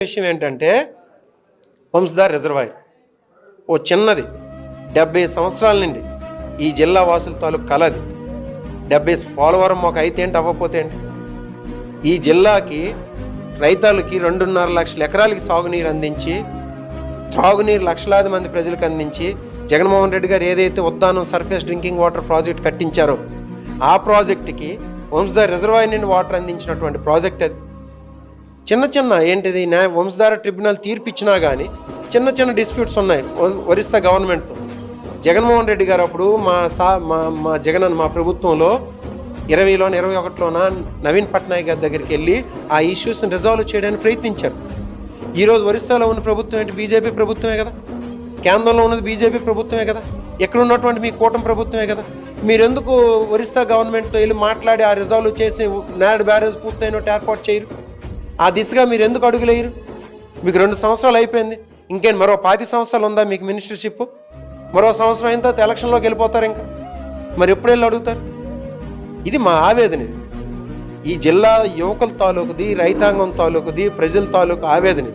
విషయం ఏంటంటే వంశధార రిజర్వాయర్ ఓ చిన్నది 70 సంవత్సరాల నుండి ఈ జిల్లా వాసుల తాలూకు కలది. 70 పోలవరం ఒక అయితే ఏంటి అవ్వకపోతే ఏంటి? ఈ జిల్లాకి రైతులకి 2.5 లక్షల ఎకరాలకి సాగునీరు అందించి, త్రాగునీరు లక్షలాది మంది ప్రజలకు అందించి, జగన్మోహన్ రెడ్డి గారు ఏదైతే Uddanam surface drinking water project కట్టించారో ఆ ప్రాజెక్టుకి వంశధార రిజర్వాయర్ నుండి వాటర్ అందించినటువంటి ప్రాజెక్ట్ అది. చిన్న ఏంటిది వంశధార ట్రిబ్యునల్ తీర్పిచ్చినా కానీ చిన్న డిస్ప్యూట్స్ ఉన్నాయి ఒరిస్సా గవర్నమెంట్తో. జగన్మోహన్ రెడ్డి గారు అప్పుడు మా జగన్ మా ప్రభుత్వంలో 2020లోన 2021లోన నవీన్ పట్నాయక్ గారి దగ్గరికి వెళ్ళి ఆ ఇష్యూస్ని రిజాల్వ్ చేయడానికి ప్రయత్నించారు. ఈరోజు ఒరిస్సాలో ఉన్న ప్రభుత్వం ఏంటి? బీజేపీ ప్రభుత్వమే కదా. కేంద్రంలో ఉన్నది బీజేపీ ప్రభుత్వమే కదా. ఎక్కడ ఉన్నటువంటి మీ కూటమి ప్రభుత్వమే కదా. మీరెందుకు ఒరిస్సా గవర్నమెంట్తో వెళ్ళి మాట్లాడి ఆ రిజాల్వ్ చేసి నేరడ్ బ్యారేజ్ పూర్తయినట్టు ఏర్పాటు చేయరు? ఆ దిశగా మీరు ఎందుకు అడుగులేయరు? మీకు 2 సంవత్సరాలు అయిపోయింది, ఇంకేం మరో 10 సంవత్సరాలు ఉందా మీకు మినిస్టర్షిప్? మరో సంవత్సరం అయిన తర్వాత ఎలక్షన్లోకి వెళ్ళిపోతారు. ఇంకా మరి ఎప్పుడు వెళ్ళి అడుగుతారు? ఇది మా ఆవేదన. ఇది ఈ జిల్లా యువకుల తాలూకుది, రైతాంగం తాలూకుది, ప్రజల తాలూకు ఆవేదన.